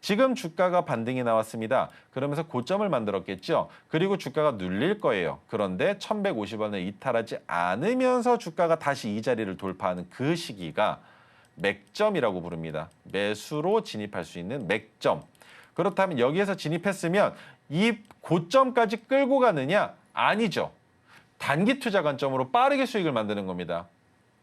지금 주가가 반등이 나왔습니다. 그러면서 고점을 만들었겠죠. 그리고 주가가 눌릴 거예요. 그런데 1150원을 이탈하지 않으면서 주가가 다시 이 자리를 돌파하는 그 시기가 맥점이라고 부릅니다. 매수로 진입할 수 있는 맥점. 그렇다면 여기에서 진입했으면 이 고점까지 끌고 가느냐? 아니죠. 단기 투자 관점으로 빠르게 수익을 만드는 겁니다.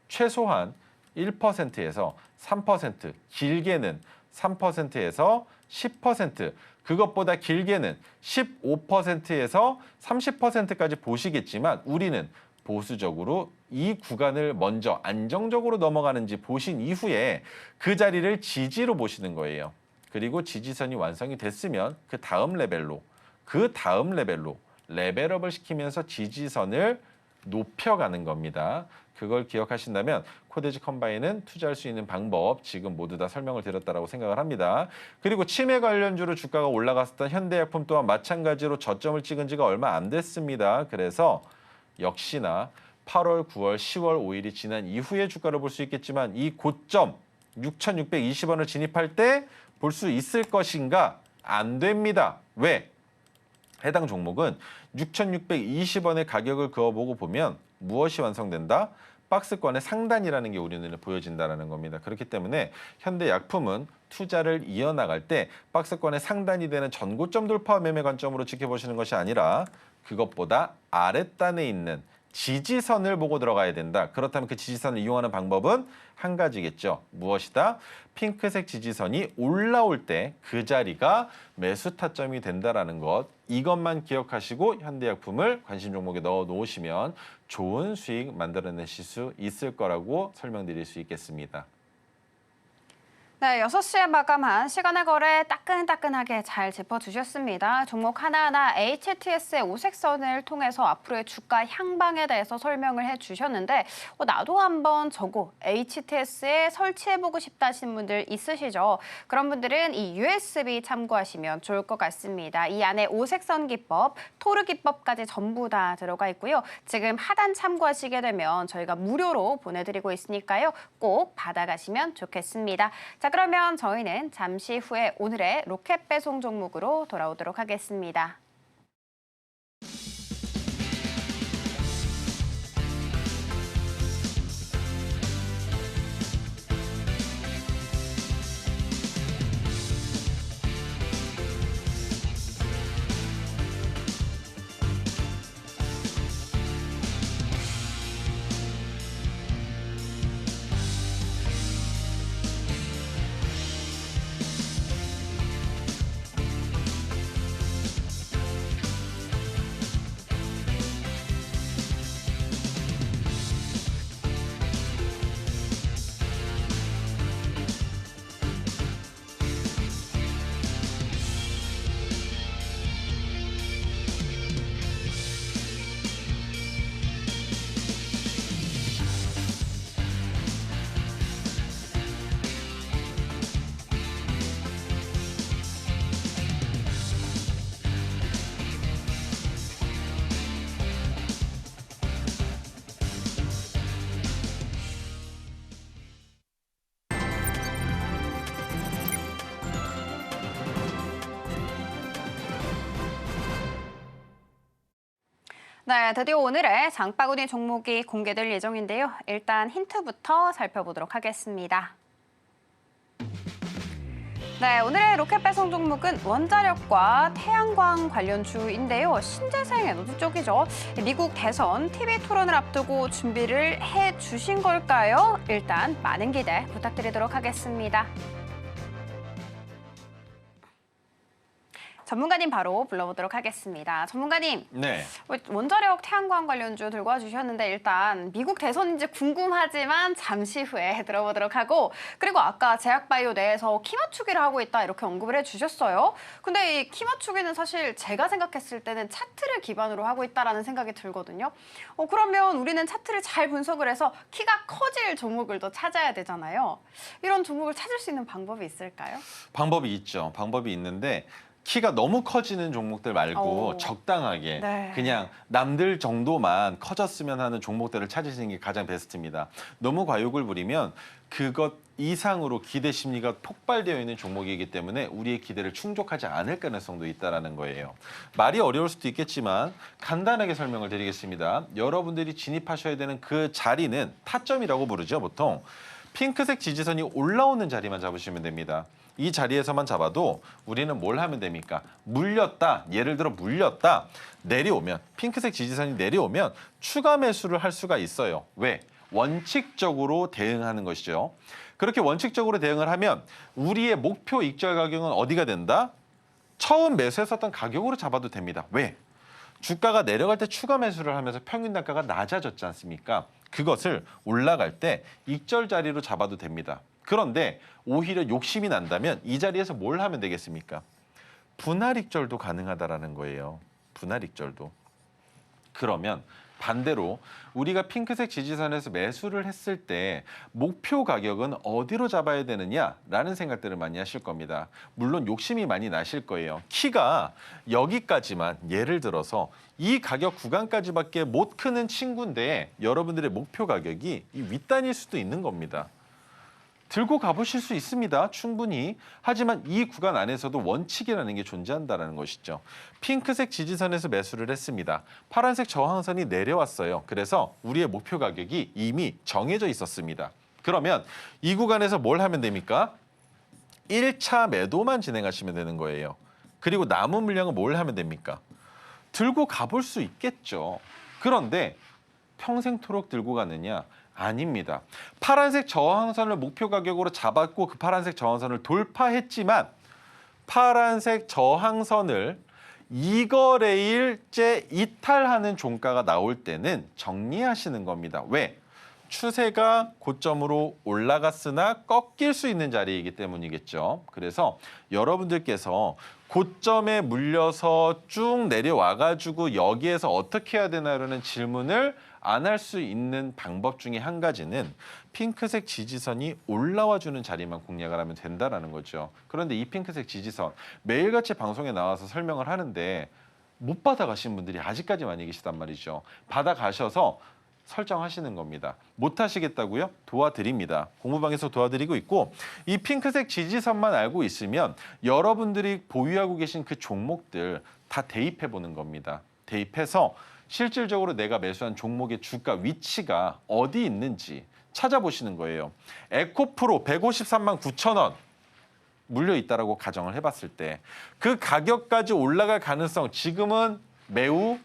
최소한 1%에서 3%, 길게는 3%에서 10%, 그것보다 길게는 15%에서 30%까지 보시겠지만 우리는 보수적으로 이 구간을 먼저 안정적으로 넘어가는지 보신 이후에 그 자리를 지지로 보시는 거예요. 그리고 지지선이 완성이 됐으면 그 다음 레벨로 레벨업을 시키면서 지지선을 높여가는 겁니다. 그걸 기억하신다면 코데지 컴바인은 투자할 수 있는 방법 지금 모두 다 설명을 드렸다고 생각을 합니다. 그리고 치매 관련주로 주가가 올라갔었던 현대약품 또한 마찬가지로 저점을 찍은 지가 얼마 안 됐습니다. 그래서 역시나 8월, 9월, 10월 5일이 지난 이후의 주가를 볼 수 있겠지만 이 고점 6,620원을 진입할 때 볼 수 있을 것인가? 안 됩니다. 왜? 해당 종목은 6,620원의 가격을 그어보고 보면 무엇이 완성된다? 박스권의 상단이라는 게 우리 눈에 보여진다는 겁니다. 그렇기 때문에 현대약품은 투자를 이어나갈 때 박스권의 상단이 되는 전고점 돌파 매매 관점으로 지켜보시는 것이 아니라 그것보다 아랫단에 있는 지지선을 보고 들어가야 된다. 그렇다면 그 지지선을 이용하는 방법은 한 가지겠죠. 무엇이다? 핑크색 지지선이 올라올 때 그 자리가 매수 타점이 된다라는 것. 이것만 기억하시고 현대약품을 관심 종목에 넣어 놓으시면 좋은 수익 만들어내실 수 있을 거라고 설명드릴 수 있겠습니다. 네, 6시에 마감한 시간의 거래 따끈따끈하게 잘 짚어주셨습니다. 종목 하나하나 HTS의 오색선을 통해서 앞으로의 주가 향방에 대해서 설명을 해주셨는데 나도 한번 저거 HTS에 설치해보고 싶다 하시는 분들 있으시죠? 그런 분들은 이 USB 참고하시면 좋을 것 같습니다. 이 안에 오색선 기법, 토르 기법까지 전부 다 들어가 있고요. 지금 하단 참고하시게 되면 저희가 무료로 보내드리고 있으니까요. 꼭 받아가시면 좋겠습니다. 자, 그러면 저희는 잠시 후에 오늘의 로켓 배송 종목으로 돌아오도록 하겠습니다. 네, 드디어 오늘의 장바구니 종목이 공개될 예정인데요. 일단 힌트부터 살펴보도록 하겠습니다. 네, 오늘의 로켓 배송 종목은 원자력과 태양광 관련주인데요. 신재생 에너지 쪽이죠. 미국 대선 TV 토론을 앞두고 준비를 해주신 걸까요? 일단 많은 기대 부탁드리도록 하겠습니다. 전문가님 바로 불러보도록 하겠습니다. 전문가님, 네. 원자력 태양광 관련주 들고 와주셨는데 일단 미국 대선인지 궁금하지만 잠시 후에 들어보도록 하고 그리고 아까 제약바이오 내에서 키 맞추기를 하고 있다 이렇게 언급을 해주셨어요. 근데 이 키 맞추기는 사실 제가 생각했을 때는 차트를 기반으로 하고 있다라는 생각이 들거든요. 그러면 우리는 차트를 잘 분석을 해서 키가 커질 종목을 더 찾아야 되잖아요. 이런 종목을 찾을 수 있는 방법이 있을까요? 방법이 있죠. 방법이 있는데 키가 너무 커지는 종목들 말고 적당하게 네. 그냥 남들 정도만 커졌으면 하는 종목들을 찾으시는 게 가장 베스트입니다. 너무 과욕을 부리면 그것 이상으로 기대 심리가 폭발되어 있는 종목이기 때문에 우리의 기대를 충족하지 않을 가능성도 있다는 거예요. 말이 어려울 수도 있겠지만 간단하게 설명을 드리겠습니다. 여러분들이 진입하셔야 되는 그 자리는 타점이라고 부르죠, 보통. 핑크색 지지선이 올라오는 자리만 잡으시면 됩니다. 이 자리에서만 잡아도 우리는 뭘 하면 됩니까? 물렸다, 예를 들어 물렸다, 내려오면, 핑크색 지지선이 내려오면 추가 매수를 할 수가 있어요. 왜? 원칙적으로 대응하는 것이죠. 그렇게 원칙적으로 대응을 하면 우리의 목표 익절 가격은 어디가 된다? 처음 매수했었던 가격으로 잡아도 됩니다. 왜? 주가가 내려갈 때 추가 매수를 하면서 평균 단가가 낮아졌지 않습니까? 그것을 올라갈 때 익절 자리로 잡아도 됩니다. 그런데 오히려 욕심이 난다면 이 자리에서 뭘 하면 되겠습니까? 분할 익절도 가능하다라는 거예요. 분할 익절도. 그러면 반대로 우리가 핑크색 지지선에서 매수를 했을 때 목표 가격은 어디로 잡아야 되느냐라는 생각들을 많이 하실 겁니다. 물론 욕심이 많이 나실 거예요. 키가 여기까지만, 예를 들어서 이 가격 구간까지밖에 못 크는 친구인데 여러분들의 목표 가격이 이 윗단일 수도 있는 겁니다. 들고 가보실 수 있습니다. 충분히. 하지만 이 구간 안에서도 원칙이라는 게 존재한다는 것이죠. 핑크색 지지선에서 매수를 했습니다. 파란색 저항선이 내려왔어요. 그래서 우리의 목표 가격이 이미 정해져 있었습니다. 그러면 이 구간에서 뭘 하면 됩니까? 1차 매도만 진행하시면 되는 거예요. 그리고 남은 물량은 뭘 하면 됩니까? 들고 가볼 수 있겠죠. 그런데 평생토록 들고 가느냐? 아닙니다. 파란색 저항선을 목표 가격으로 잡았고 그 파란색 저항선을 돌파했지만 파란색 저항선을 이거래일째 이탈하는 종가가 나올 때는 정리하시는 겁니다. 왜? 추세가 고점으로 올라갔으나 꺾일 수 있는 자리이기 때문이겠죠. 그래서 여러분들께서 고점에 물려서 쭉 내려와가지고 여기에서 어떻게 해야 되나라는 질문을 안 할 수 있는 방법 중에 한 가지는 핑크색 지지선이 올라와주는 자리만 공략을 하면 된다는 거죠. 그런데 이 핑크색 지지선 매일같이 방송에 나와서 설명을 하는데 못 받아가신 분들이 아직까지 많이 계시단 말이죠. 받아가셔서 설정하시는 겁니다. 못 하시겠다고요? 도와드립니다. 공부방에서 도와드리고 있고 이 핑크색 지지선만 알고 있으면 여러분들이 보유하고 계신 그 종목들 다 대입해 보는 겁니다. 대입해서 실질적으로 내가 매수한 종목의 주가 위치가 어디 있는지 찾아보시는 거예요. 에코프로 153만 9천 원 물려 있다라고 가정을 해봤을 때 그 가격까지 올라갈 가능성 지금은 매우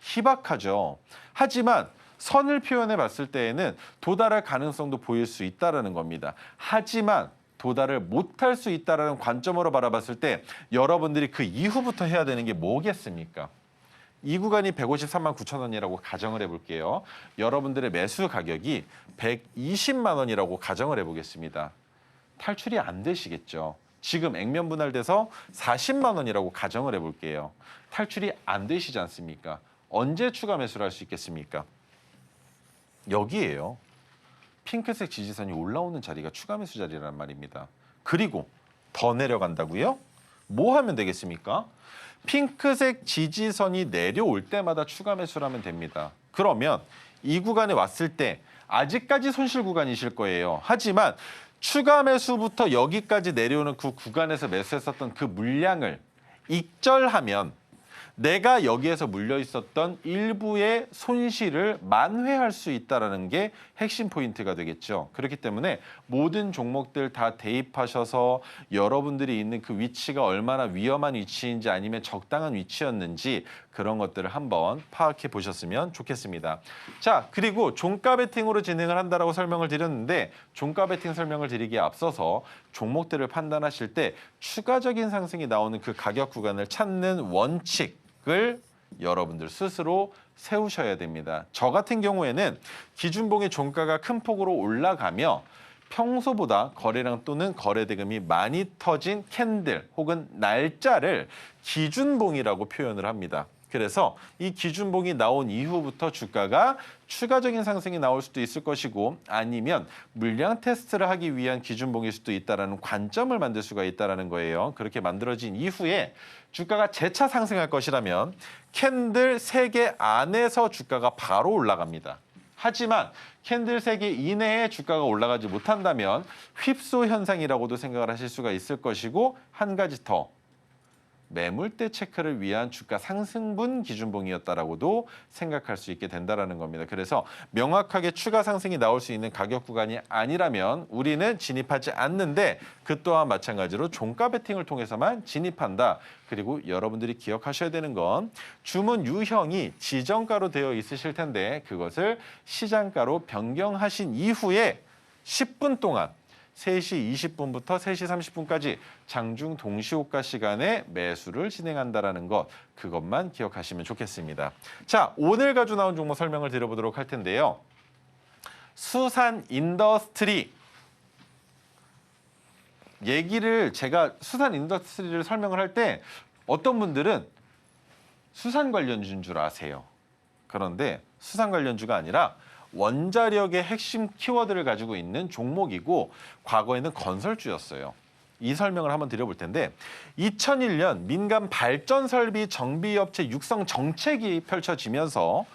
희박하죠. 하지만 선을 표현해 봤을 때에는 도달할 가능성도 보일 수 있다는 겁니다. 하지만 도달을 못할 수 있다는 관점으로 바라봤을 때 여러분들이 그 이후부터 해야 되는 게 뭐겠습니까? 이 구간이 153만 9천 원이라고 가정을 해볼게요. 여러분들의 매수 가격이 120만 원이라고 가정을 해보겠습니다. 탈출이 안 되시겠죠. 지금 액면 분할돼서 40만 원이라고 가정을 해볼게요. 탈출이 안 되시지 않습니까? 언제 추가 매수를 할 수 있겠습니까? 여기에요. 핑크색 지지선이 올라오는 자리가 추가 매수 자리란 말입니다. 그리고 더 내려간다고요? 뭐 하면 되겠습니까? 핑크색 지지선이 내려올 때마다 추가 매수를 하면 됩니다. 그러면 이 구간에 왔을 때 아직까지 손실 구간이실 거예요. 하지만 추가 매수부터 여기까지 내려오는 그 구간에서 매수했었던 그 물량을 익절하면 내가 여기에서 물려 있었던 일부의 손실을 만회할 수 있다는 게 핵심 포인트가 되겠죠. 그렇기 때문에 모든 종목들 다 대입하셔서 여러분들이 있는 그 위치가 얼마나 위험한 위치인지 아니면 적당한 위치였는지 그런 것들을 한번 파악해 보셨으면 좋겠습니다. 자, 그리고 종가 베팅으로 진행을 한다라고 설명을 드렸는데 종가 베팅 설명을 드리기에 앞서서 종목들을 판단하실 때 추가적인 상승이 나오는 그 가격 구간을 찾는 원칙을 여러분들 스스로 세우셔야 됩니다. 저 같은 경우에는 기준봉의 종가가 큰 폭으로 올라가며 평소보다 거래량 또는 거래 대금이 많이 터진 캔들 혹은 날짜를 기준봉이라고 표현을 합니다. 그래서 이 기준봉이 나온 이후부터 주가가 추가적인 상승이 나올 수도 있을 것이고 아니면 물량 테스트를 하기 위한 기준봉일 수도 있다는 관점을 만들 수가 있다는 거예요. 그렇게 만들어진 이후에 주가가 재차 상승할 것이라면 캔들 3개 안에서 주가가 바로 올라갑니다. 하지만 캔들 3개 이내에 주가가 올라가지 못한다면 휩소 현상이라고도 생각을 하실 수가 있을 것이고 한 가지 더 매물대 체크를 위한 주가 상승분 기준봉이었다라고도 생각할 수 있게 된다라는 겁니다. 그래서 명확하게 추가 상승이 나올 수 있는 가격 구간이 아니라면 우리는 진입하지 않는데 그 또한 마찬가지로 종가 베팅을 통해서만 진입한다. 그리고 여러분들이 기억하셔야 되는 건 주문 유형이 지정가로 되어 있으실 텐데 그것을 시장가로 변경하신 이후에 10분 동안 3시 20분부터 3시 30분까지 장중 동시호가 시간에 매수를 진행한다는 것, 그것만 기억하시면 좋겠습니다. 자, 오늘 가지고 나온 종목 설명을 드려보도록 할 텐데요. 수산 인더스트리. 제가 수산 인더스트리를 설명을 할 때 어떤 분들은 수산 관련주인 줄 아세요. 그런데 수산 관련주가 아니라 원자력의 핵심 키워드를 가지고 있는 종목이고 과거에는 건설주였어요. 이 설명을 한번 드려볼 텐데 2001년 민간 발전 설비 정비업체 육성 정책이 펼쳐지면서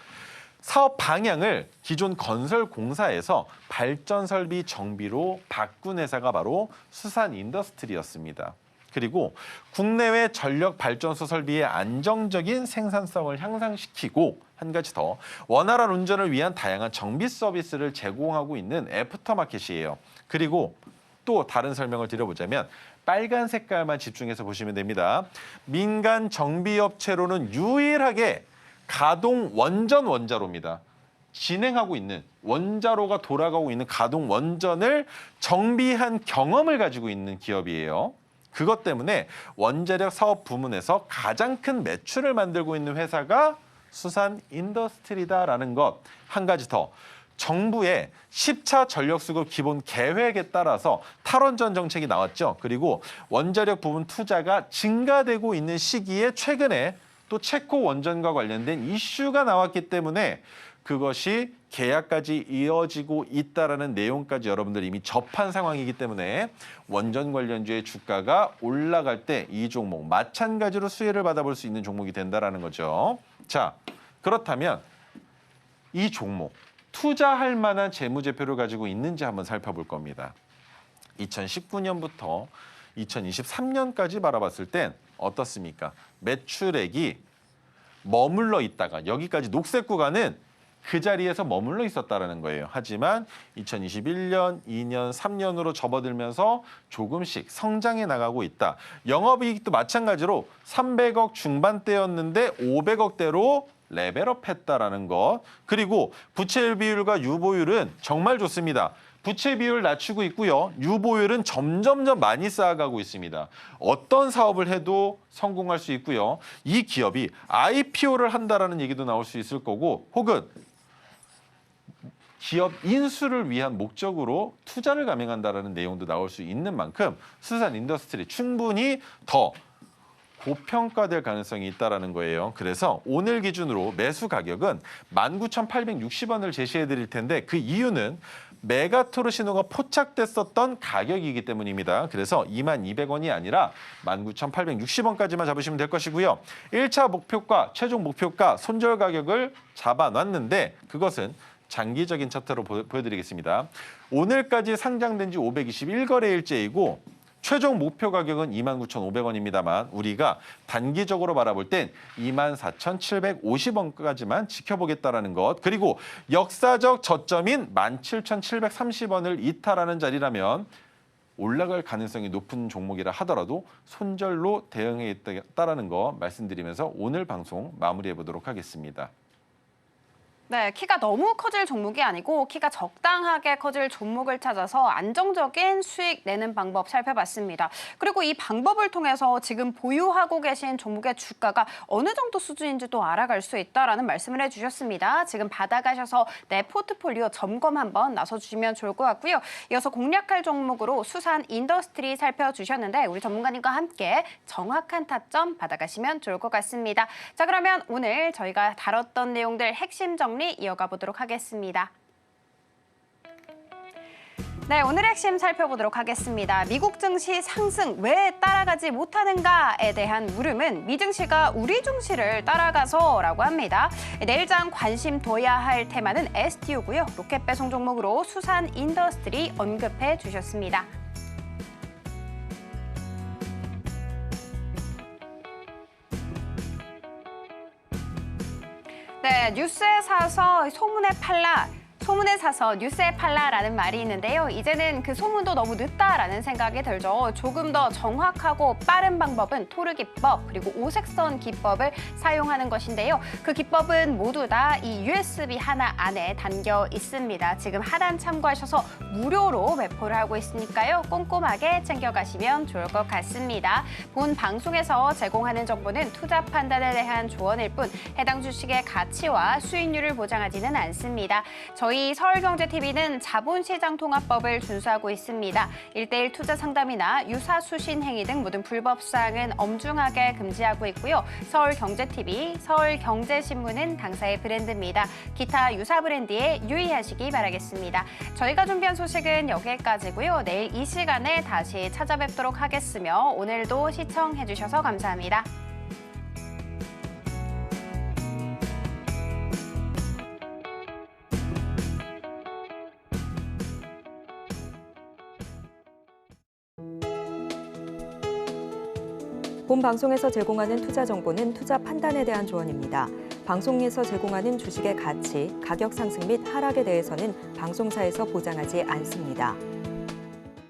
사업 방향을 기존 건설공사에서 발전설비 정비로 바꾼 회사가 바로 수산인더스트리였습니다. 그리고 국내외 전력 발전소 설비의 안정적인 생산성을 향상시키고 한 가지 더 원활한 운전을 위한 다양한 정비 서비스를 제공하고 있는 애프터마켓이에요. 그리고 또 다른 설명을 드려보자면 빨간 색깔만 집중해서 보시면 됩니다. 민간 정비업체로는 유일하게 가동 원전 원자로입니다. 진행하고 있는 원자로가 돌아가고 있는 가동 원전을 정비한 경험을 가지고 있는 기업이에요. 그것 때문에 원자력 사업 부문에서 가장 큰 매출을 만들고 있는 회사가 수산인더스트리다라는 것. 한 가지 더. 정부의 10차 전력수급 기본 계획에 따라서 탈원전 정책이 나왔죠. 그리고 원자력 부분 투자가 증가되고 있는 시기에 최근에 또 체코 원전과 관련된 이슈가 나왔기 때문에 그것이 계약까지 이어지고 있다라는 내용까지 여러분들 이미 접한 상황이기 때문에 원전 관련주의 주가가 올라갈 때 이 종목 마찬가지로 수혜를 받아볼 수 있는 종목이 된다라는 거죠. 자, 그렇다면 이 종목 투자할 만한 재무제표를 가지고 있는지 한번 살펴볼 겁니다. 2019년부터 2023년까지 바라봤을 땐 어떻습니까? 매출액이 머물러 있다가 여기까지 녹색 구간은 그 자리에서 머물러 있었다는 거예요. 하지만 2021년, 2년, 3년으로 접어들면서 조금씩 성장해 나가고 있다. 영업이익도 마찬가지로 300억 중반대였는데 500억대로 레벨업했다라는 것. 그리고 부채 비율과 유보율은 정말 좋습니다. 부채 비율 낮추고 있고요. 유보율은 점점점 많이 쌓아가고 있습니다. 어떤 사업을 해도 성공할 수 있고요. 이 기업이 IPO를 한다라는 얘기도 나올 수 있을 거고 혹은 기업 인수를 위한 목적으로 투자를 감행한다라는 내용도 나올 수 있는 만큼 수산인더스트리 충분히 더 고평가될 가능성이 있다는 거예요. 그래서 오늘 기준으로 매수 가격은 19,860원을 제시해 드릴 텐데 그 이유는 메가토르 신호가 포착됐었던 가격이기 때문입니다. 그래서 22,200원이 아니라 19,860원까지만 잡으시면 될 것이고요. 1차 목표가, 최종 목표가, 손절 가격을 잡아놨는데 그것은 장기적인 차트로 보여드리겠습니다. 오늘까지 상장된 지 521거래일째이고 최종 목표 가격은 29,500원입니다만 우리가 단기적으로 바라볼 땐 24,750원까지만 지켜보겠다라는 것. 그리고 역사적 저점인 17,730원을 이탈하는 자리라면 올라갈 가능성이 높은 종목이라 하더라도 손절로 대응해야겠다는 거 말씀드리면서 오늘 방송 마무리해 보도록 하겠습니다. 네, 키가 너무 커질 종목이 아니고 키가 적당하게 커질 종목을 찾아서 안정적인 수익 내는 방법 살펴봤습니다. 그리고 이 방법을 통해서 지금 보유하고 계신 종목의 주가가 어느 정도 수준인지도 알아갈 수 있다라는 말씀을 해주셨습니다. 지금 받아가셔서 내 포트폴리오 점검 한번 나서주시면 좋을 것 같고요. 이어서 공략할 종목으로 수산인더스트리 살펴주셨는데 우리 전문가님과 함께 정확한 타점 받아가시면 좋을 것 같습니다. 자, 그러면 오늘 저희가 다뤘던 내용들 핵심 정리 이어가 보도록 하겠습니다. 네, 오늘 핵심 살펴보도록 하겠습니다. 미국 증시 상승 왜 따라가지 못하는가에 대한 물음은 미 증시가 우리 증시를 따라가서라고 합니다. 내일장 관심 둬야 할 테마는 STU고요. 로켓 배송 종목으로 수산인더스트리 언급해 주셨습니다. 네, 뉴스에 사서 소문에 팔라. 소문에 사서 뉴스에 팔라라는 말이 있는데요. 이제는 그 소문도 너무 늦다라는 생각이 들죠. 조금 더 정확하고 빠른 방법은 토르 기법 그리고 오색선 기법을 사용하는 것인데요. 그 기법은 모두 다 이 USB 하나 안에 담겨 있습니다. 지금 하단 참고하셔서 무료로 배포를 하고 있으니까요. 꼼꼼하게 챙겨가시면 좋을 것 같습니다. 본 방송에서 제공하는 정보는 투자 판단에 대한 조언일 뿐 해당 주식의 가치와 수익률을 보장하지는 않습니다. 저희 서울경제TV는 자본시장통합법을 준수하고 있습니다. 1:1 투자 상담이나 유사수신 행위 등 모든 불법 사항은 엄중하게 금지하고 있고요. 서울경제TV, 서울경제신문은 당사의 브랜드입니다. 기타 유사 브랜드에 유의하시기 바라겠습니다. 저희가 준비한 소식은 여기까지고요. 내일 이 시간에 다시 찾아뵙도록 하겠으며 오늘도 시청해주셔서 감사합니다. 본 방송에서 제공하는 투자 정보는 투자 판단에 대한 조언입니다. 방송에서 제공하는 주식의 가치, 가격 상승 및 하락에 대해서는 방송사에서 보장하지 않습니다.